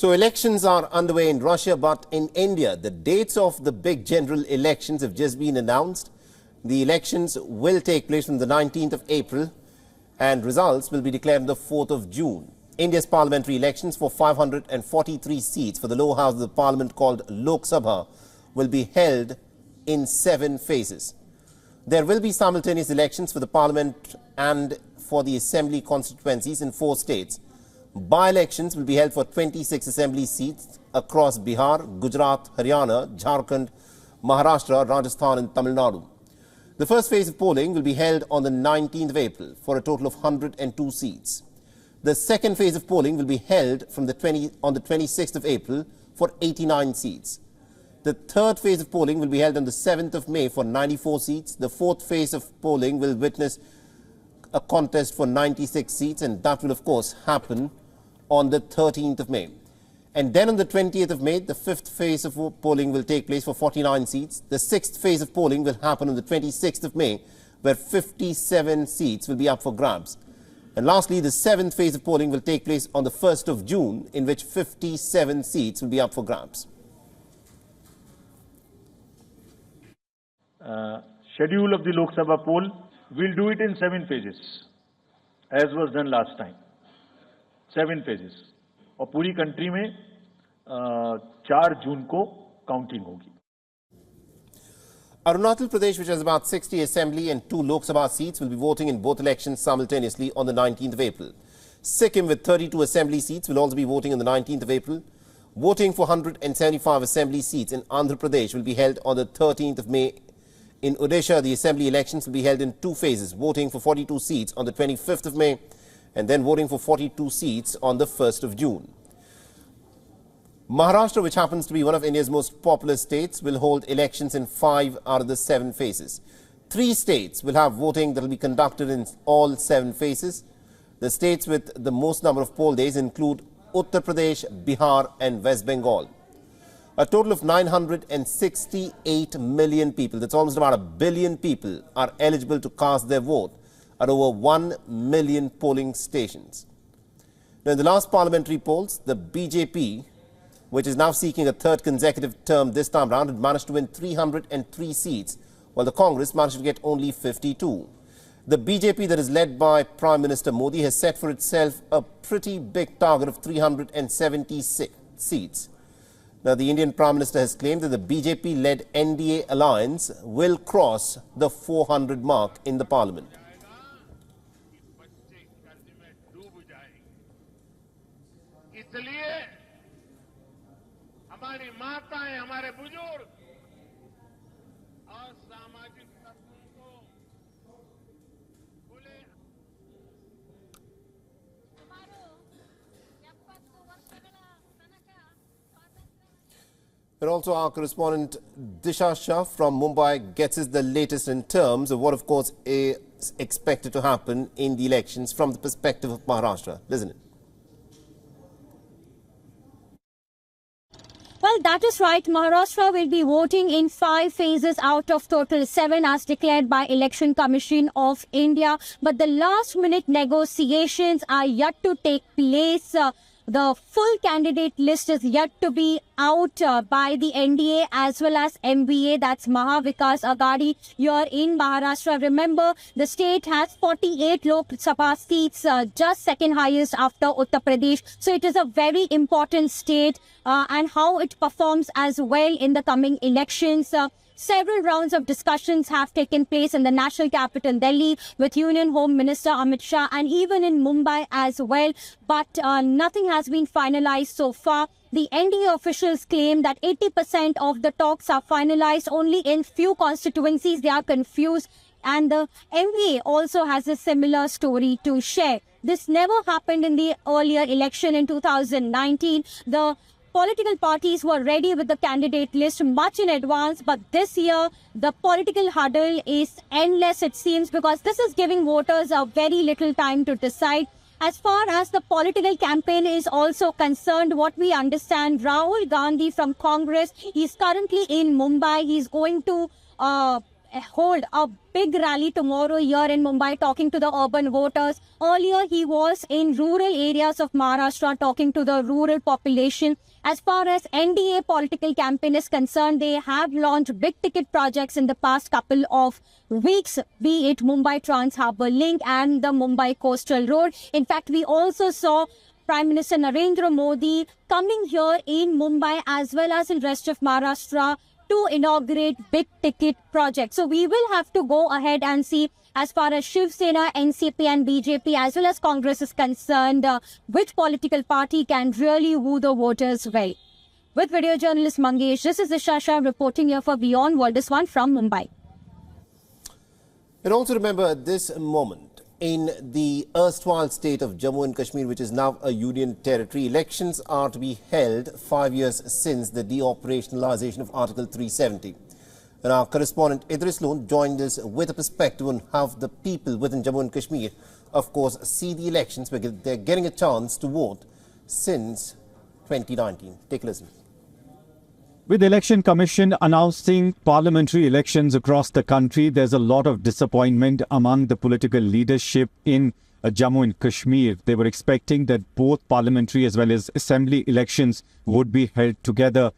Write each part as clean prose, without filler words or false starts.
So elections are underway in Russia, but in India, the dates of the big general elections have just been announced. The elections will take place from the 19th of April and results will be declared on the 4th of June. India's parliamentary elections for 543 seats for the lower house of the parliament called Lok Sabha will be held in 7 phases. There will be simultaneous elections for the parliament and for the assembly constituencies in 4 states. By-elections will be held for 26 assembly seats across Bihar, Gujarat, Haryana, Jharkhand, Maharashtra, Rajasthan and Tamil Nadu. The first phase of polling will be held on the 19th of April for a total of 102 seats. The second phase of polling will be held on the 26th of April for 89 seats. The third phase of polling will be held on the 7th of May for 94 seats. The fourth phase of polling will witness a contest for 96 seats, and that will of course happen on the 13th of May. And then on the 20th of May, the fifth phase of polling will take place for 49 seats. The sixth phase of polling will happen on the 26th of May, where 57 seats will be up for grabs. And lastly, the seventh phase of polling will take place on the 1st of June, in which 57 seats will be up for grabs. Schedule of the Lok Sabha poll, we'll do it in 7 phases, as was done last time. 7 phases. और पूरी country में 4 जून को counting होगी. Arunachal Pradesh, which has about 60 assembly and 2 Lok Sabha seats, will be voting in both elections simultaneously on the 19th of April. Sikkim, with 32 assembly seats, will also be voting on the 19th of April. Voting for 175 assembly seats in Andhra Pradesh will be held on the 13th of May. In Odisha, the assembly elections will be held in 2 phases, voting for 42 seats on the 25th of May and then voting for 42 seats on the 1st of June. Maharashtra, which happens to be one of India's most populous states, will hold elections in 5 out of the 7 phases. 3 states will have voting that will be conducted in all 7 phases. The states with the most number of poll days include Uttar Pradesh, Bihar and West Bengal. A total of 968 million people, that's almost about 1 billion people, are eligible to cast their vote at over 1 million polling stations. Now, in the last parliamentary polls, the BJP, which is now seeking a 3rd consecutive term this time round, had managed to win 303 seats, while the Congress managed to get only 52. The BJP, that is led by Prime Minister Modi, has set for itself a pretty big target of 376 seats. Now, the Indian Prime Minister has claimed that the BJP-led NDA alliance will cross the 400 mark in the parliament. हमारी माताएं, हमारे बुजुर्ग और सामाजिक तत्वों को खुले. But also our correspondent Disha Shah from Mumbai gets us the latest in terms of what, of course, is expected to happen in the elections from the perspective of Maharashtra. Listen in. Well, that is right. Maharashtra will be voting in 5 phases out of total 7 as declared by Election Commission of India. But the last minute negotiations are yet to take place. The full candidate list is yet to be out by the NDA as well as MVA, that's Maha Vikas Aghadi here in Maharashtra. Remember, the state has 48 Lok Sabha seats, just second highest after Uttar Pradesh. So it is a very important state and how it performs as well in the coming elections. Several rounds of discussions have taken place in the national capital, Delhi, with Union Home Minister Amit Shah and even in Mumbai as well. But nothing has been finalized so far. The NDA officials claim that 80% of the talks are finalized. Only in few constituencies they are confused. And the MVA also has a similar story to share. This never happened in the earlier election in 2019. The political parties were ready with the candidate list much in advance, but this year the political hurdle is endless, it seems, because this is giving voters a very little time to decide. As far as the political campaign is also concerned, what we understand, Rahul Gandhi from Congress, he's currently in Mumbai. He's going to hold a big rally tomorrow here in Mumbai, talking to the urban voters. Earlier, he was in rural areas of Maharashtra, talking to the rural population. As far as NDA political campaign is concerned, they have launched big-ticket projects in the past couple of weeks, be it Mumbai Trans-Harbour Link and the Mumbai Coastal Road. In fact, we also saw Prime Minister Narendra Modi coming here in Mumbai as well as in rest of Maharashtra to inaugurate big-ticket projects. So we will have to go ahead and see, as far as Shiv Sena, NCP and BJP as well as Congress is concerned, which political party can really woo the voters well. With video journalist Mangesh, this is Isha Shah reporting here for WION World is One from Mumbai. And also remember, at this moment, in the erstwhile state of Jammu and Kashmir, which is now a union territory, elections are to be held 5 years since the deoperationalization of Article 370. And our correspondent Idris Loan joined us with a perspective on how the people within Jammu and Kashmir, of course, see the elections, because they're getting a chance to vote since 2019. Take a listen. With the Election Commission announcing parliamentary elections across the country, there's a lot of disappointment among the political leadership in Jammu and Kashmir. They were expecting that both parliamentary as well as assembly elections would be held together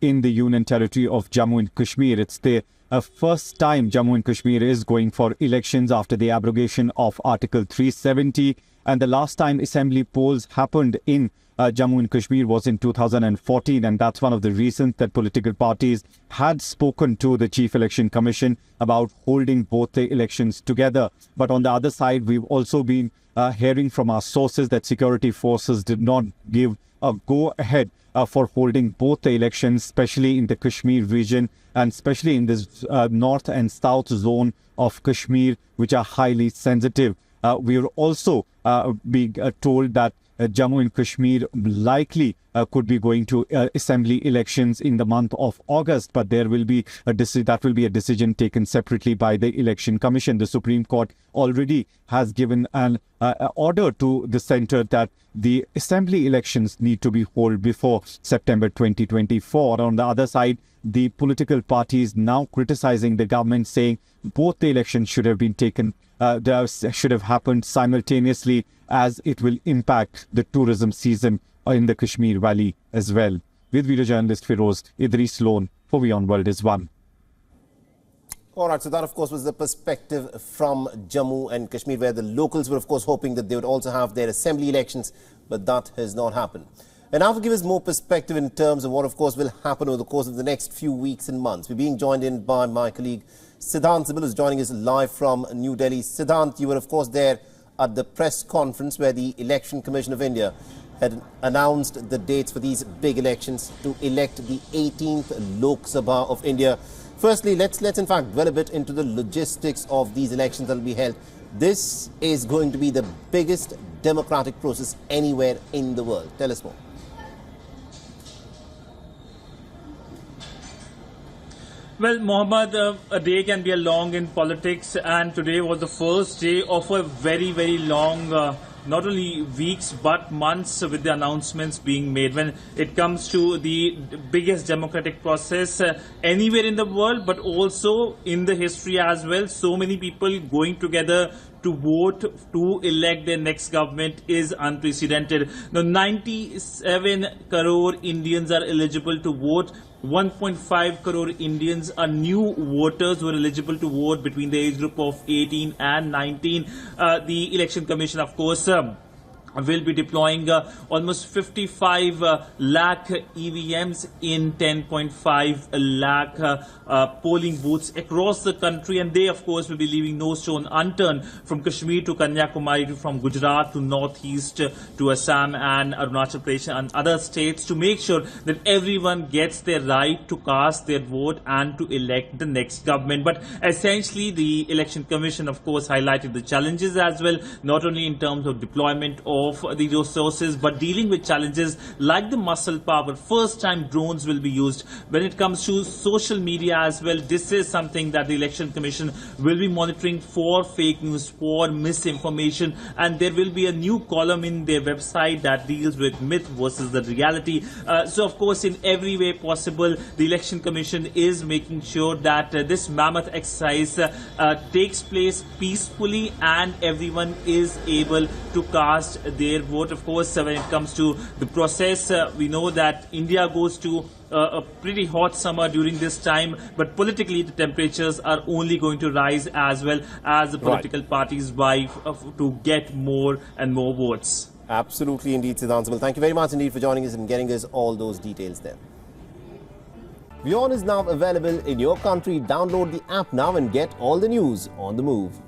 in the union territory of Jammu and Kashmir. It's the first time Jammu and Kashmir is going for elections after the abrogation of Article 370. And the last time assembly polls happened in Jammu and Kashmir was in 2014, and that's one of the reasons that political parties had spoken to the Chief Election Commission about holding both the elections together. But on the other side, we've also been hearing from our sources that security forces did not give a go-ahead for holding both the elections, especially in the Kashmir region and especially in this north and south zone of Kashmir, which are highly sensitive. We are also being told that Jammu and Kashmir likely could be going to assembly elections in the month of August, but there will be a decision taken separately by the Election Commission. The Supreme Court already has given an order to the centre that the assembly elections need to be held before September 2024. On the other side, the political parties now criticizing the government, saying both the elections should have been taken, should have happened simultaneously, as it will impact the tourism season in the Kashmir Valley as well. With video journalist Firoz, Idris Loan for WION World is One. All right, so that, of course, was the perspective from Jammu and Kashmir, where the locals were, of course, hoping that they would also have their assembly elections, but that has not happened. And now to give us more perspective in terms of what, of course, will happen over the course of the next few weeks and months, we're being joined in by my colleague Siddhant Sibil, who's joining us live from New Delhi. Siddhant, you were, of course, there at the press conference where the Election Commission of India had announced the dates for these big elections to elect the 18th Lok Sabha of India. Firstly, let's in fact dwell a bit into the logistics of these elections that will be held. This is going to be the biggest democratic process anywhere in the world. Tell us more. Well, Mohammed, a day can be long in politics, and today was the first day of a very, very long, not only weeks but months, with the announcements being made when it comes to the biggest democratic process anywhere in the world, but also in the history as well. So many people going together to vote to elect their next government is unprecedented. Now, 97 crore Indians are eligible to vote. 1.5 crore Indians are new voters who are eligible to vote between the age group of 18 and 19. The Election Commission, of course, will be deploying almost 55 lakh EVMs in 10.5 lakh polling booths across the country, and they, of course, will be leaving no stone unturned from Kashmir to Kanyakumari, from Gujarat to Northeast to Assam and Arunachal Pradesh and other states, to make sure that everyone gets their right to cast their vote and to elect the next government. But essentially, the Election Commission, of course, highlighted the challenges as well, not only in terms of deployment of of the resources, but dealing with challenges like the muscle power. First time drones will be used. When it comes to social media as well, this is something that the Election Commission will be monitoring for fake news, for misinformation, and there will be a new column in their website that deals with myth versus the reality. So of course, in every way possible, the Election Commission is making sure that this mammoth exercise takes place peacefully and everyone is able to cast their vote. Of course, when it comes to the process, we know that India goes to a pretty hot summer during this time, but politically the temperatures are only going to rise as well as the political parties vie to get more and more votes. Absolutely indeed, Siddhant. Well, thank you very much indeed for joining us and getting us all those details there. WION is now available in your country. Download the app now and get all the news on the move.